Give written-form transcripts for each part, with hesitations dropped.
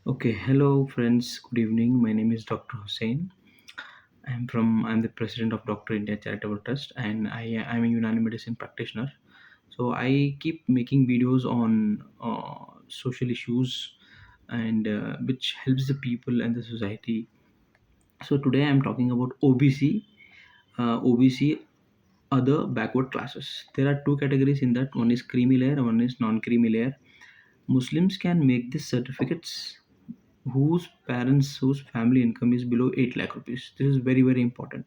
Okay, hello friends. Good evening. My name is Dr. Hussein. I'm the president of Dr. India Charitable Trust, and I'm a Unani medicine practitioner. So I keep making videos on social issues and which helps the people and the society. So today I'm talking about OBC, OBC, other backward classes. There are two categories in that. One is creamy layer, one is non-creamy layer. Muslims can make these certificates whose family income is below 8 lakh rupees. This is very very important.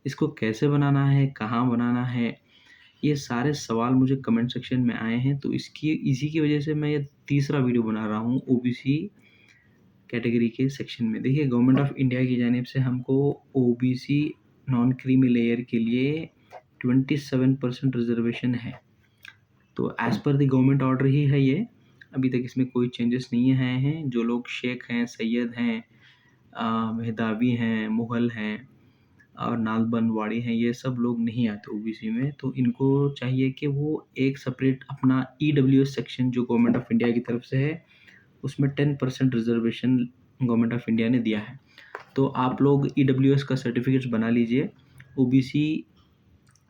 इसको कैसे बनाना है, कहाँ बनाना है, ये सारे सवाल मुझे comment section में आए हैं, तो इसी की वजह से मैं ये तीसरा वीडियो बना रहा हूँ ओबीसी कैटेगरी के सेक्शन में. देखिए, गवर्नमेंट ऑफ इंडिया की जानिब से हमको ओबीसी नॉन क्रीमी लेयर के लिए 27% रिजर्वेशन है. तो as per the government order ही है ये. अभी तक इसमें कोई चेंजेस नहीं आए हैं. जो लोग शेख हैं, सैयद हैं, मेहदावी हैं, मुग़ल हैं और नालबंद वाड़ी हैं, ये सब लोग नहीं आते ओबीसी में. तो इनको चाहिए कि वो एक सेपरेट अपना ईडब्ल्यूएस सेक्शन जो गवर्नमेंट ऑफ इंडिया की तरफ से है, उसमें 10% रिजर्वेशन गवर्नमेंट ऑफ इंडिया ने दिया है. तो आप लोग ईडब्ल्यूएस का सर्टिफिकेट्स बना लीजिए. ओबीसी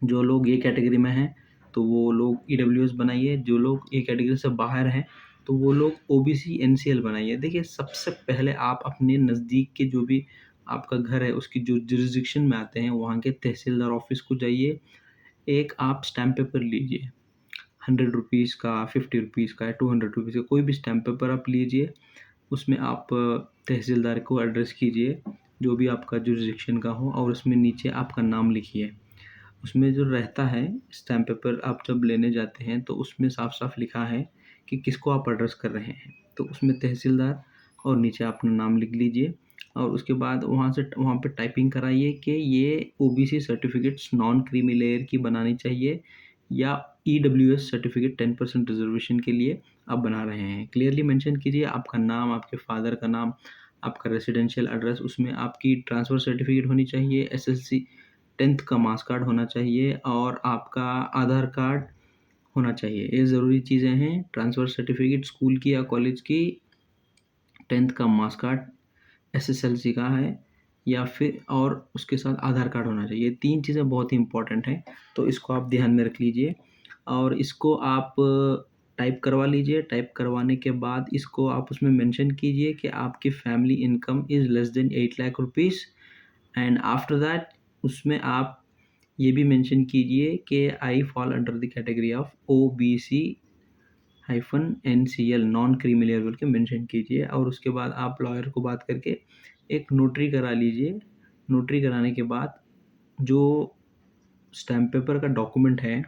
जो लोग ये कैटेगरी में हैं, तो वो लोग ईडब्ल्यूएस बनाइए. जो लोग ये कैटेगरी से बाहर हैं, तो वो लोग ओबीसी एनसीएल बनाइए. देखिए, सबसे पहले आप अपने नज़दीक के जो भी आपका घर है, उसकी जो जुरिस्डिक्शन में आते हैं, वहाँ के तहसीलदार ऑफिस को जाइए. एक आप स्टैम्प पेपर लीजिए, 100 रुपीज़ का, 50 रुपीज़ का या 200 रुपीज़ का, कोई भी स्टैम्प पेपर आप लीजिए. उसमें आप तहसीलदार को एड्रेस कीजिए, जो भी आपका जुरिस्डिक्शन का हो, और उसमें नीचे आपका नाम लिखिए. उसमें जो रहता है स्टैम्प पेपर, आप जब लेने जाते हैं तो उसमें साफ साफ लिखा है कि किसको आप एड्रेस कर रहे हैं. तो उसमें तहसीलदार और नीचे अपना नाम लिख लीजिए. और उसके बाद वहाँ पे टाइपिंग कराइए कि ये OBC certificates non creamy layer की बनानी चाहिए या ईडब्ल्यूएस सर्टिफिकेट 10% रिजर्वेशन के लिए आप बना रहे हैं. क्लियरली मेंशन कीजिए आपका नाम, आपके फादर का नाम, आपका रेसिडेंशियल एड्रेस. उसमें आपकी ट्रांसफ़र सर्टिफिकेट होनी चाहिए, एसएससी 10th का मार्क्स कार्ड होना चाहिए और आपका आधार कार्ड होना चाहिए. ये ज़रूरी चीज़ें हैं. ट्रांसफ़र सर्टिफिकेट स्कूल की या कॉलेज की, 10th का मार्क्स कार्ड, एसएसएलसी का है या फिर, और उसके साथ आधार कार्ड होना चाहिए. ये 3 चीज़ें बहुत ही इंपॉर्टेंट हैं, तो इसको आप ध्यान में रख लीजिए और इसको आप टाइप करवा लीजिए. टाइप करवाने के बाद इसको आप उसमें मेंशन कीजिए कि आपकी family income is less than 8 lakh rupees. And after that उसमें आप ये भी मेंशन कीजिए कि आई fall under the category of OBC -NCL non creamy layer बोल के मेंशन कीजिए. और उसके बाद आप लॉयर को बात करके एक नोटरी करा लीजिए. नोटरी कराने के बाद जो स्टैम्प पेपर का डॉक्यूमेंट है,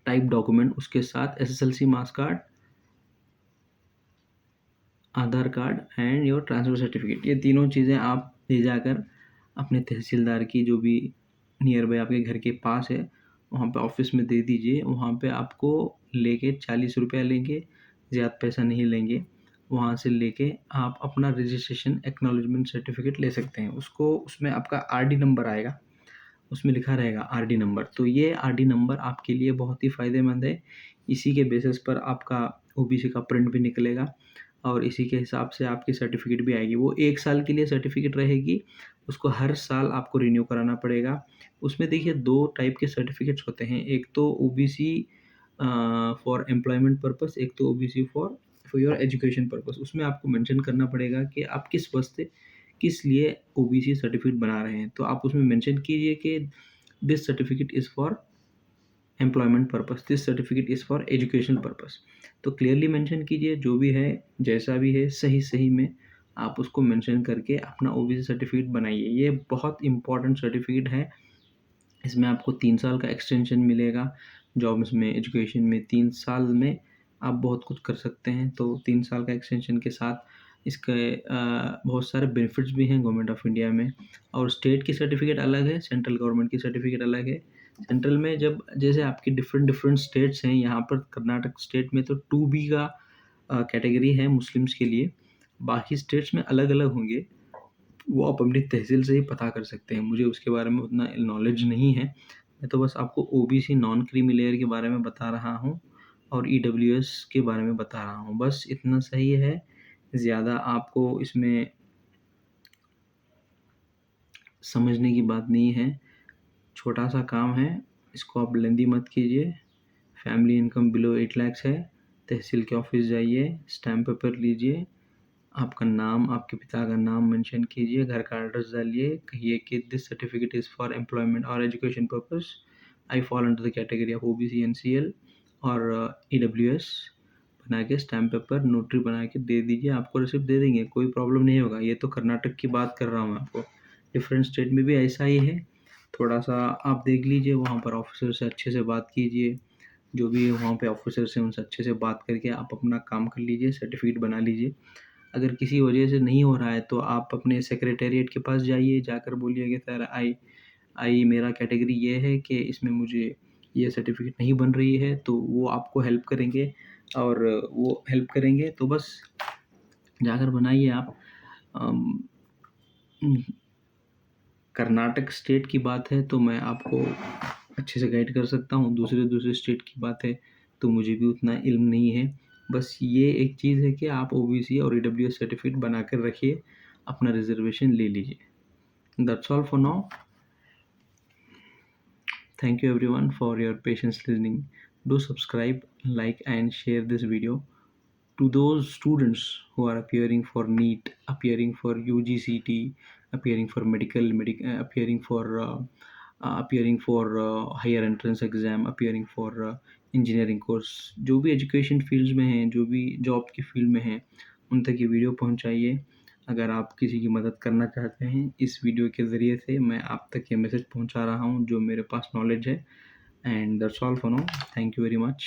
टाइप डॉक्यूमेंट, उसके साथ SSLC marks card, Aadhaar card and your transfer certificate, ये तीनों चीज़ें आप ले जाकर अपने तहसीलदार की जो भी नियर बाय आपके घर के पास है, वहाँ पे ऑफिस में दे दीजिए. वहाँ पे आपको लेके 40 रुपया लेंगे, ज़्यादा पैसा नहीं लेंगे. वहाँ से लेके आप अपना रजिस्ट्रेशन एक्नॉलेजमेंट सर्टिफिकेट ले सकते हैं. उसको उसमें आपका आरडी नंबर आएगा, उसमें लिखा रहेगा आरडी नंबर. तो ये आरडी नंबर आपके लिए बहुत ही फ़ायदेमंद है. इसी के बेसिस पर आपका ओबीसी का प्रिंट भी निकलेगा और इसी के हिसाब से आपकी सर्टिफिकेट भी आएगी. वो 1 साल के लिए सर्टिफिकेट रहेगी, उसको हर साल आपको रिन्यू कराना पड़ेगा. उसमें देखिए 2 टाइप के सर्टिफिकेट्स होते हैं. एक तो ओबीसी फॉर एम्प्लॉयमेंट पर्पस, एक तो OBC for for your education purpose. उसमें आपको मेंशन करना पड़ेगा कि आप किस लिए ओबीसी सर्टिफिकेट बना रहे हैं. तो आप उसमें मेंशन कीजिए कि this certificate is for employment purpose, this certificate is for education purpose. तो क्लियरली मेंशन कीजिए, जो भी है, जैसा भी है, सही में आप उसको मेंशन करके अपना ओबीसी सर्टिफिकेट बनाइए. ये बहुत इंपॉर्टेंट सर्टिफिकेट है. इसमें आपको 3 साल का एक्सटेंशन मिलेगा. जॉब्स में, एजुकेशन में 3 साल में आप बहुत कुछ कर सकते हैं. तो 3 साल का एक्सटेंशन के साथ इसके बहुत सारे बेनिफिट्स भी हैं गवर्नमेंट ऑफ इंडिया में. और स्टेट की सर्टिफिकेट अलग है, सेंट्रल गवर्नमेंट की सर्टिफिकेट अलग है. सेंट्रल में जब जैसे आपकी डिफरेंट स्टेट्स हैं, यहाँ पर कर्नाटक स्टेट में तो 2B का कैटेगरी है मुस्लिम्स के लिए. बाकी स्टेट्स में अलग-अलग होंगे, वो आप अपनी तहसील से ही पता कर सकते हैं. मुझे उसके बारे में उतना नॉलेज नहीं है. मैं तो बस आपको ओबीसी नॉन क्रीमी लेयर के बारे में बता रहा हूँ और ईडब्ल्यूएस के बारे में बता रहा हूँ. बस इतना सही है. ज़्यादा आपको इसमें समझने की बात नहीं है, छोटा-सा काम है, इसको आप लेंदी मत कीजिए। फैमिली इनकम बिलो 8 लैक्स है, तहसील के ऑफ़िस जाइए, स्टैम्प पेपर लीजिए, आपका नाम, आपके पिता का नाम मेंशन कीजिए, घर का एड्रेस डालिए, कहिए कि this certificate is for employment और education purpose, I fall under the category of OBC NCL और ईडब्ल्यूएस बना के स्टैम्प पेपर नोटरी बना के दे दीजिए, आपको रिसिप्ट दे देंगे, कोई प्रॉब्लम नहीं होगा। ये तो कर्नाटक की बात कर रहा हूँ मैं आपको, डिफरेंट स्टेट में भी ऐसा ही है। थोड़ा-सा आप देख लीजिए, वहाँ पर ऑफ़िसर से अच्छे से बात कीजिए, जो भी वहाँ पे ऑफ़िसर्स हैं उनसे अच्छे से बात करके आप अपना काम कर लीजिए, सर्टिफिकेट बना लीजिए। अगर किसी वजह से नहीं हो रहा है तो आप अपने सेक्रेटेरिएट के पास जाइए, जाकर बोलिए कि सर आई आई मेरा कैटेगरी ये है कि इसमें मुझे ये सर्टिफिकेट नहीं बन रही है, तो वो आपको हेल्प करेंगे और वो हेल्प करेंगे तो बस जाकर बनाइए आप। अम, कर्नाटक स्टेट की बात है तो मैं आपको अच्छे से गाइड कर सकता हूँ, दूसरे स्टेट की बात है तो मुझे भी उतना इल्म नहीं है। बस ये एक चीज़ है कि आप ओबीसी और ईडब्ल्यूएस सर्टिफिकेट बना कर रखिए, अपना रिज़र्वेशन ले लीजिए। That's all for now. Thank you everyone for your patience listening. Do subscribe, like and share this video to those students who are appearing for NEET, appearing for UGCT, appearing for appearing for higher entrance exam, appearing for engineering course, जो भी education fields में हैं, जो भी job की field में हैं, उन तक ये वीडियो पहुंचाइए। अगर आप किसी की मदद करना चाहते हैं, इस वीडियो के ज़रिए से मैं आप तक ये मैसेज पहुंचा रहा हूं जो मेरे पास नॉलेज है। And that's all for now. Thank you very much.